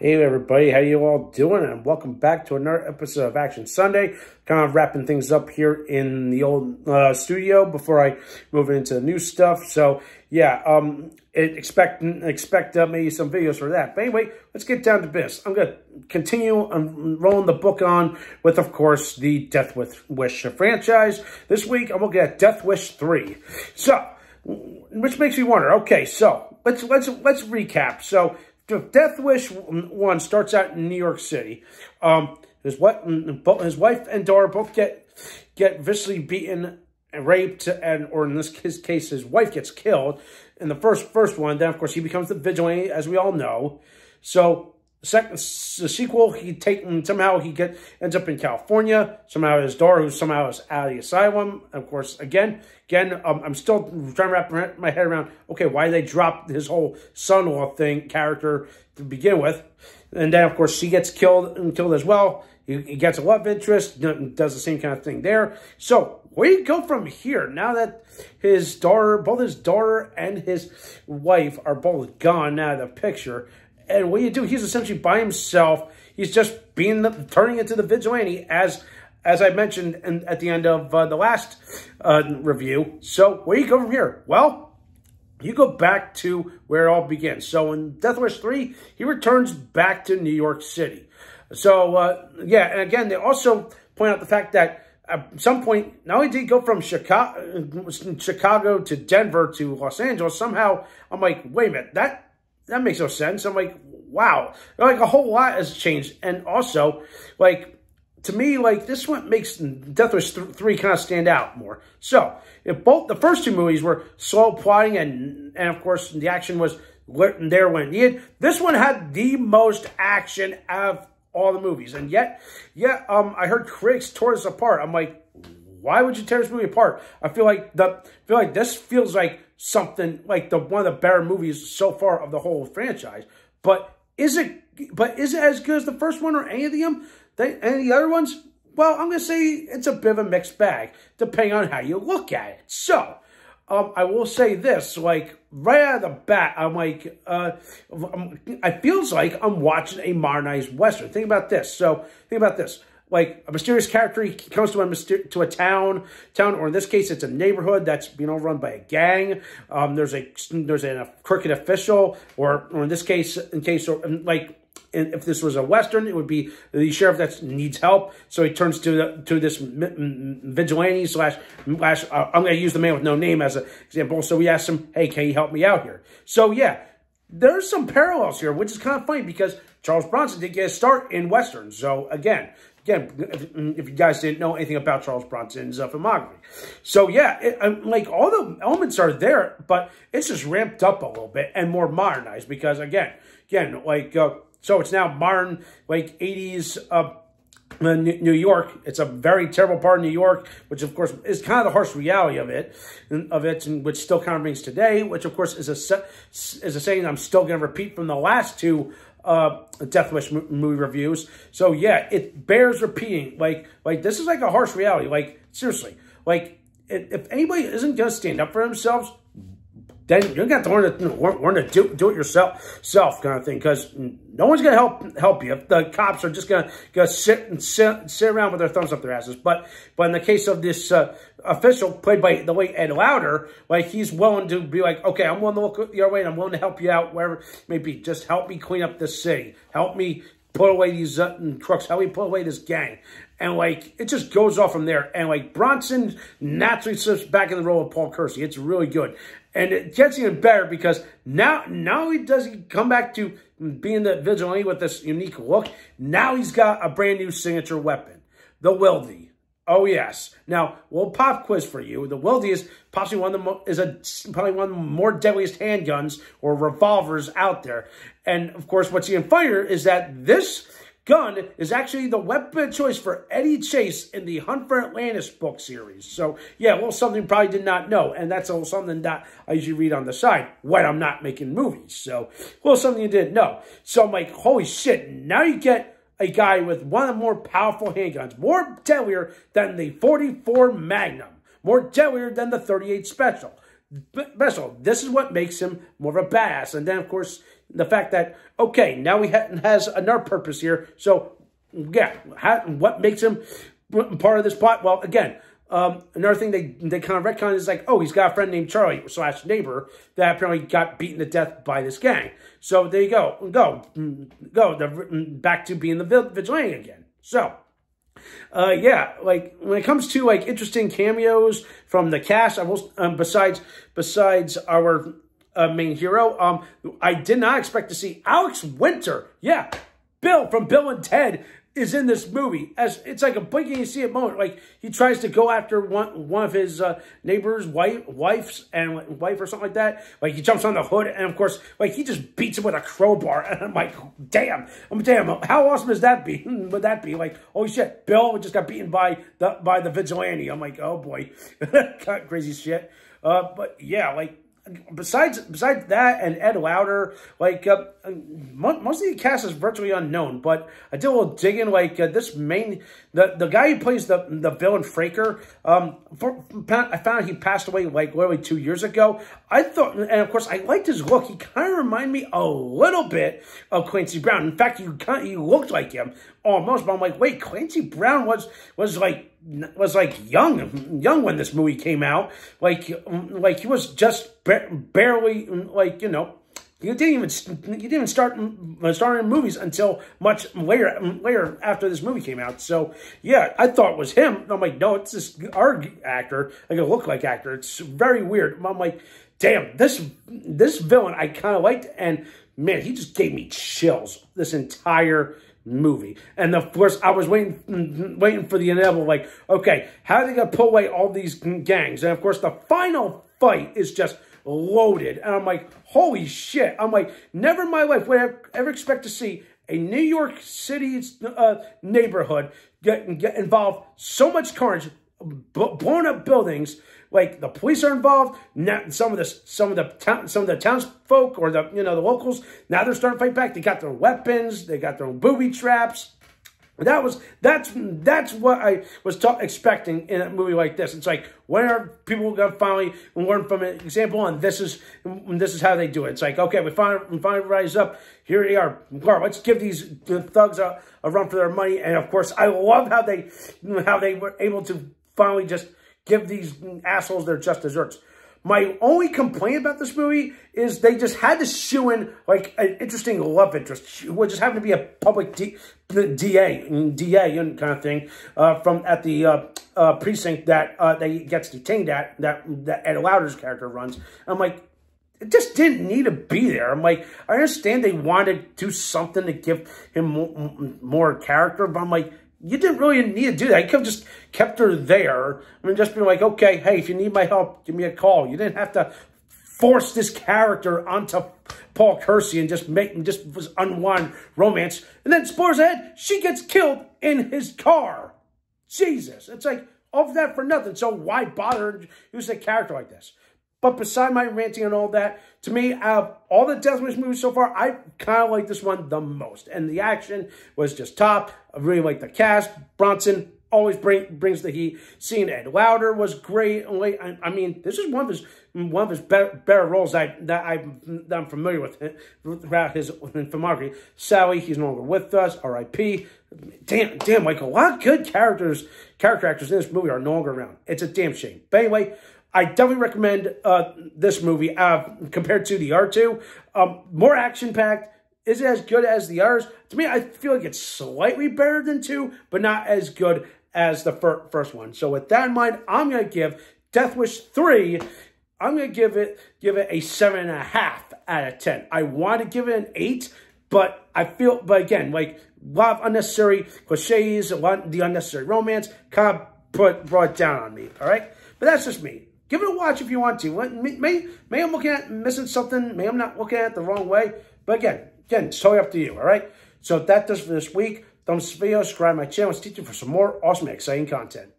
Hey everybody, how you all doing? And welcome back to another episode of Action Sunday. Kind of wrapping things up here in the old studio before I move into the new stuff. So yeah, expect maybe some videos for that. But anyway, let's get down to business. I'm gonna continue rolling the book on with, of course, the Death Wish franchise. This week I'm looking at Death Wish 3. So, which makes me wonder. Okay, so let's recap. So, Death Wish 1 starts out in New York City. His wife and daughter both get viciously beaten and raped, or in this case, his wife gets killed in the first one. Then, of course, he becomes the vigilante, as we all know. So, the sequel, somehow he ends up in California. Somehow his daughter, who somehow is out of the asylum. Of course, again, I'm still trying to wrap my head around, okay, why they dropped his whole son-in-law character to begin with. And then, of course, she gets killed as well. He gets a love interest, does the same kind of thing there. So, where do you go from here? Now that both his daughter and his wife are both gone out of the picture, and what do you do? He's essentially by himself. He's just turning into the vigilante, as I mentioned at the end of the last review. So where do you go from here? Well, you go back to where it all begins. So in Death Wish 3, he returns back to New York City. So, yeah, and again, they also point out the fact that at some point, not only did he go from Chicago to Denver to Los Angeles, somehow I'm like, wait a minute, that makes no sense. I'm like, wow. Like, a whole lot has changed. And also, like, to me, like, this one makes Death Wish 3 kind of stand out more. So, if the first two movies were slow plotting and of course, the action was there when needed, this one had the most action out of all the movies. And yet, yeah, I heard critics tore this apart. I'm like, why would you tear this movie apart? I feel like this feels like something like one of the better movies so far of the whole franchise. But is it as good as the first one or any of them? Any of the other ones? Well, I'm gonna say it's a bit of a mixed bag, depending on how you look at it. So, I will say this, like, right out of the bat, I'm like, it feels like I'm watching a modernized Western. Think about this. So, think about this. Like, a mysterious character, he comes to a town, or in this case, it's a neighborhood that's being overrun by a gang. There's a crooked official, or in this case, if this was a Western, it would be the sheriff that needs help. So he turns to this vigilante slash I'm going to use the man with no name as an example. So we asked him, hey, can you help me out here? So yeah, there's some parallels here, which is kind of funny because Charles Bronson did get a start in Westerns. So again, if you guys didn't know anything about Charles Bronson's filmography. So yeah, like, all the elements are there, but it's just ramped up a little bit and more modernized because again, like, so it's now modern, like 80s New York. It's a very terrible part of New York, which of course is kind of the harsh reality of it, and which still kind of remains today, which of course is a saying I'm still going to repeat from the last two Death Wish movie reviews. So yeah, it bears repeating. Like this is like a harsh reality. Like, seriously, like, if anybody isn't going to stand up for themselves, then you're going to have to learn to do it yourself kind of thing, because no one's going to help you if the cops are just going to sit around with their thumbs up their asses. But in the case of this official, played by the late Ed Lauder, like, he's willing to be like, okay, I'm willing to look your way, and I'm willing to help you out wherever it may be. Just help me clean up this city. Help me put away these crooks. Help me put away this gang. And, like, it just goes off from there. And, like, Bronson naturally slips back in the role of Paul Kersey. It's really good. And it gets even better because now does he come back to being the vigilante with this unique look. Now he's got a brand new signature weapon, the Wildy. Oh, yes. Now, we'll pop quiz for you. The Wildy is possibly probably one of the more deadliest handguns or revolvers out there. And, of course, what's even funnier is that this gun is actually the weapon of choice for Eddie Chase in the Hunt for Atlantis book series. So, yeah, a little something you probably did not know. And that's a little something that I usually read on the side when I'm not making movies. So, a little something you didn't know. So, I'm like, holy shit, now you get a guy with one of the more powerful handguns, more deadlier than the 44 Magnum, more deadlier than the 38 Special. This is what makes him more of a badass. And then, of course, the fact that, okay, now he has another purpose here. So, yeah, what makes him part of this plot? Well, again, another thing they kind of retcon is like, oh, he's got a friend named Charlie / neighbor that apparently got beaten to death by this gang. So there you go. Back to being the vigilante again. So, yeah, like when it comes to like interesting cameos from the cast, I will besides our main hero, I did not expect to see Alex Winter. Yeah, Bill from Bill and Ted is in this movie. As it's like a blink and you see it moment. Like he tries to go after one of his neighbors' wife or something like that. Like he jumps on the hood, and of course, like he just beats him with a crowbar. And I'm like, damn, how awesome would that be? Like, holy shit, Bill just got beaten by the vigilante. I'm like, oh boy, crazy shit. But yeah, like. Besides that and Ed Lauter, like most of the cast is virtually unknown, but I did a little digging. Like the guy who plays the villain Fraker, I found he passed away like literally 2 years ago. I thought, and of course I liked his look. He kind of reminded me a little bit of Clancy Brown. In fact, he looked like him almost. But I'm like, wait, Clancy Brown was like young when this movie came out. Like he was just barely, like, you know, you didn't even start in movies until much later after this movie came out. So yeah, I thought it was him. I'm like, no, it's this our actor, like a look-like actor. It's very weird. I'm like, damn, this villain I kind of liked, and man, he just gave me chills this entire movie. And of course, I was waiting for the inevitable, like, okay, how are they going to pull away all these gangs? And of course, the final fight is just loaded. And I'm like, holy shit. I'm like, never in my life would I ever expect to see a New York City neighborhood get involved so much carnage, blown up buildings. Like the police are involved. Now some of the townsfolk or the locals, now they're starting to fight back. They got their weapons. They got their own booby traps. That's what I was expecting in a movie like this. It's like, when are people going to finally learn from an example? And this is how they do it. It's like, okay, we finally rise up. Here they are. Let's give these thugs a run for their money. And of course, I love how they were able to finally just give these assholes their just desserts. My only complaint about this movie is they just had to shoe in like an interesting love interest, which just happened to be a public DA kind of thing at the precinct that they gets detained at, that Ed Lauter's character runs. I'm like, it just didn't need to be there. I'm like, I understand they wanted to do something to give him more character, but I'm like, you didn't really need to do that. You could have just kept her there. I mean, just be like, okay, hey, if you need my help, give me a call. You didn't have to force this character onto Paul Kersey and just unwind romance. And then, spoilers ahead, she gets killed in his car. Jesus. It's like, all of that for nothing. So why bother using a character like this? But beside my ranting and all that, to me, out of all the Death Wish movies so far, I kind of like this one the most. And the action was just top. I really like the cast. Bronson always brings the heat. Seeing Ed Lauter was great. I mean, this is one of his better roles that I'm familiar with throughout his filmography. Sally, he's no longer with us. R.I.P. Damn, like a lot of good character actors in this movie are no longer around. It's a damn shame. But anyway, I definitely recommend this movie compared to the R2. More action-packed. Is it as good as the others? To me, I feel like it's slightly better than 2, but not as good as the first one. So with that in mind, I'm going to give Death Wish 3, I'm going to give it a 7.5 out of 10. I want to give it an 8, but again, like, a lot of unnecessary cliches, the unnecessary romance, kind of brought it down on me, all right? But that's just me. Give it a watch if you want to. May I'm looking at missing something. May I'm not looking at it the wrong way. But again, it's totally up to you, all right? So that does for this week. Thumbs up this video, subscribe to my channel. Stay tuned for some more awesome, exciting content.